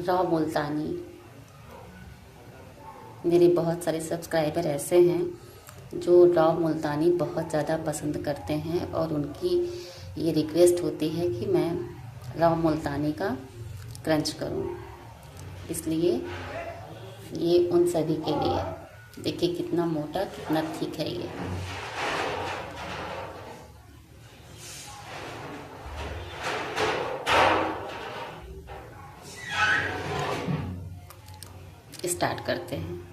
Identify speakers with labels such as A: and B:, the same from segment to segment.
A: Raw मुल्तानी। मेरे बहुत सारे सब्सक्राइबर ऐसे हैं जो रॉ मुल्तानी बहुत ज़्यादा पसंद करते हैं और उनकी ये रिक्वेस्ट होती है कि मैं रॉ मुल्तानी का क्रंच करूं, इसलिए ये उन सभी के लिए है। देखिए कितना मोटा कितना थिक है ये। स्टार्ट करते हैं।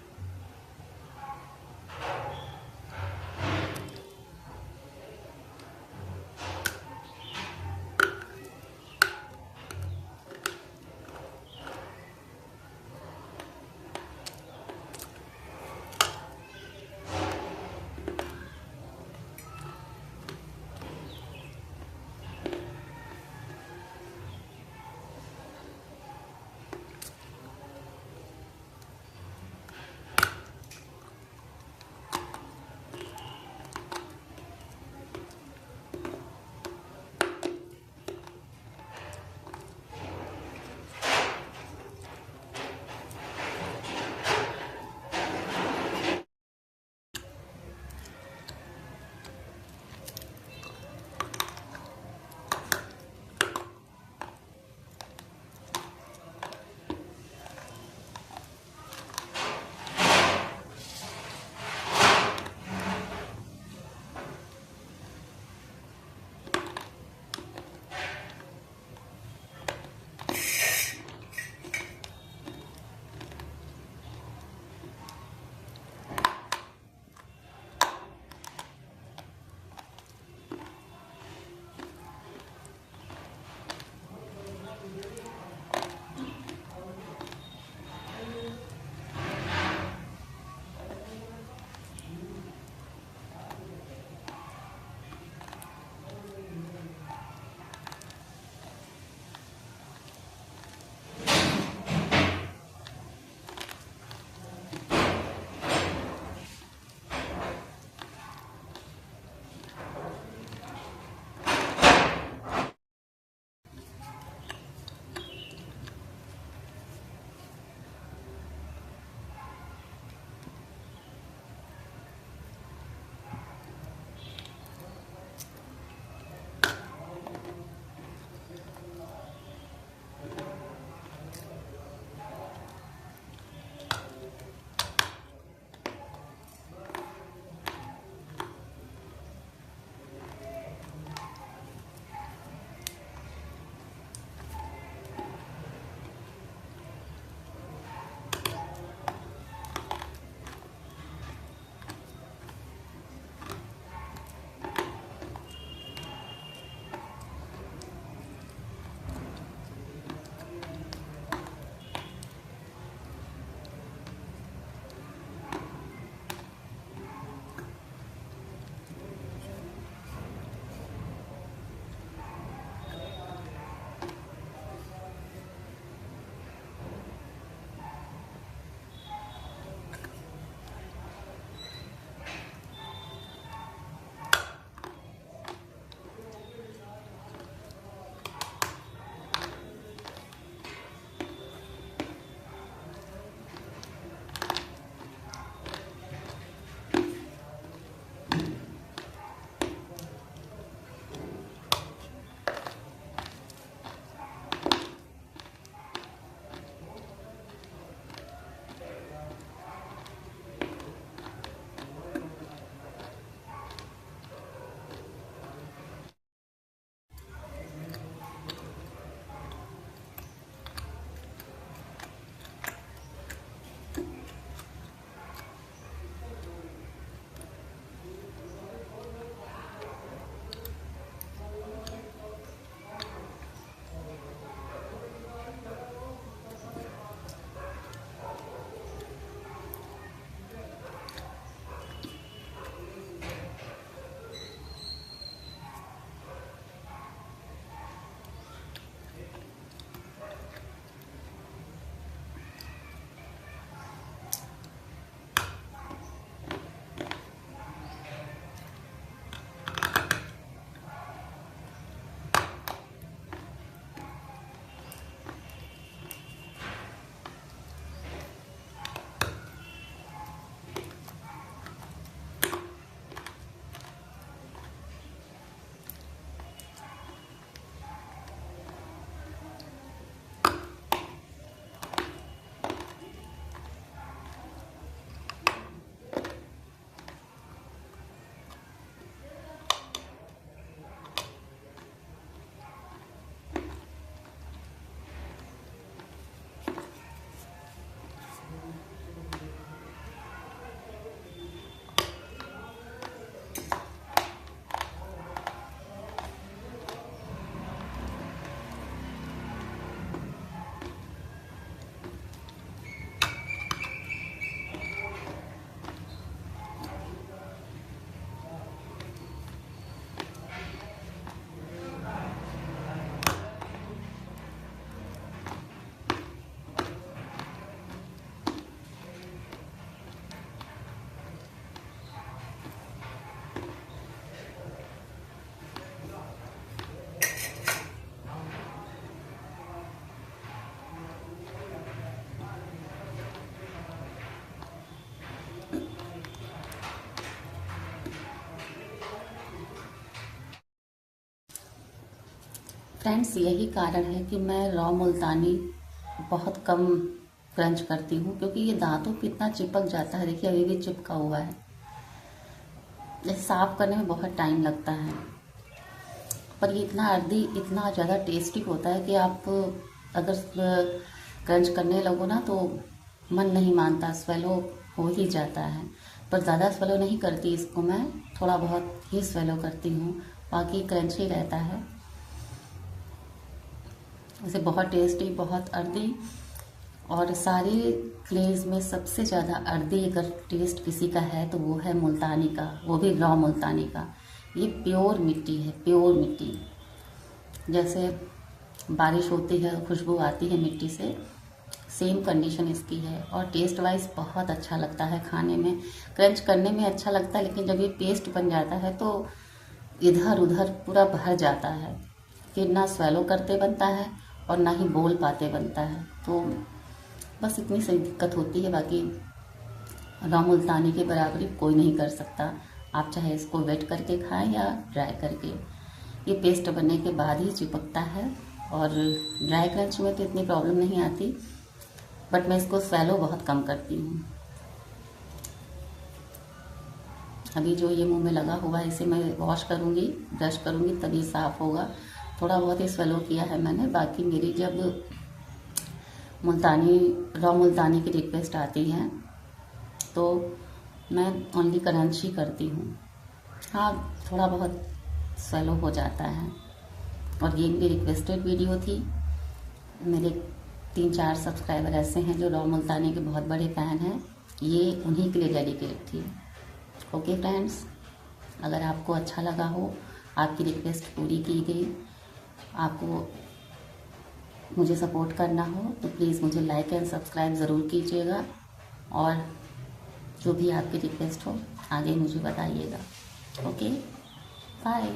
A: फ्रेंड्स, यही कारण है कि मैं रॉ मुल्तानी बहुत कम क्रंच करती हूँ, क्योंकि ये दांतों पे इतना चिपक जाता है। देखिए अभी भी चिपका हुआ है। इसे साफ करने में बहुत टाइम लगता है, पर ये इतना अर्दी इतना ज़्यादा टेस्टी होता है कि आप अगर क्रंच करने लगो ना तो मन नहीं मानता, स्वेलो हो ही जाता है। पर ज़्यादा स्वेलो नहीं करती इसको मैं, थोड़ा बहुत ही स्वेलो करती हूँ, बाकी क्रंच ही रहता है। इसे बहुत टेस्टी, बहुत अर्दी, और सारे क्लेज में सबसे ज़्यादा अर्दी अगर टेस्ट किसी का है तो वो है मुल्तानी का, वो भी रॉ मुल्तानी का। ये प्योर मिट्टी है, प्योर मिट्टी। जैसे बारिश होती है, खुशबू आती है मिट्टी से, सेम कंडीशन इसकी है। और टेस्ट वाइज बहुत अच्छा लगता है खाने में, क्रंच करने में अच्छा लगता है, लेकिन जब ये पेस्ट बन जाता है तो इधर उधर पूरा भर जाता है, फिर ना स्वेलो करते बनता है और ना ही बोल पाते बनता है। तो बस इतनी सी दिक्कत होती है, बाकी रॉ मुल्तानी के बराबरी कोई नहीं कर सकता। आप चाहे इसको वेट करके खाएं या ड्राई करके, ये पेस्ट बनने के बाद ही चिपकता है। और ड्राई क्रंच में तो इतनी प्रॉब्लम नहीं आती, बट मैं इसको स्वेलो बहुत कम करती हूँ। अभी जो ये मुंह में लगा हुआ है इसे मैं वॉश करूँगी, ब्रश करूँगी, तभी साफ़ होगा। थोड़ा बहुत ही स्वेलो किया है मैंने, बाकी मेरी जब रॉ मुल्तानी की रिक्वेस्ट आती है तो मैं ओनली क्रंच ही करती हूँ। हाँ, थोड़ा बहुत स्वेलो हो जाता है। और ये मेरी रिक्वेस्टेड वीडियो थी। मेरे 3-4 सब्सक्राइबर ऐसे हैं जो रॉ मुल्तानी के बहुत बड़े फ़ैन हैं, ये उन्हीं के लिए डेडिकेट थी। ओके फ्रेंड्स, अगर आपको अच्छा लगा हो, आपकी रिक्वेस्ट पूरी की गई, आपको मुझे सपोर्ट करना हो तो प्लीज़ मुझे लाइक एंड सब्सक्राइब ज़रूर कीजिएगा, और जो भी आपकी रिक्वेस्ट हो आगे मुझे बताइएगा। Okay, bye.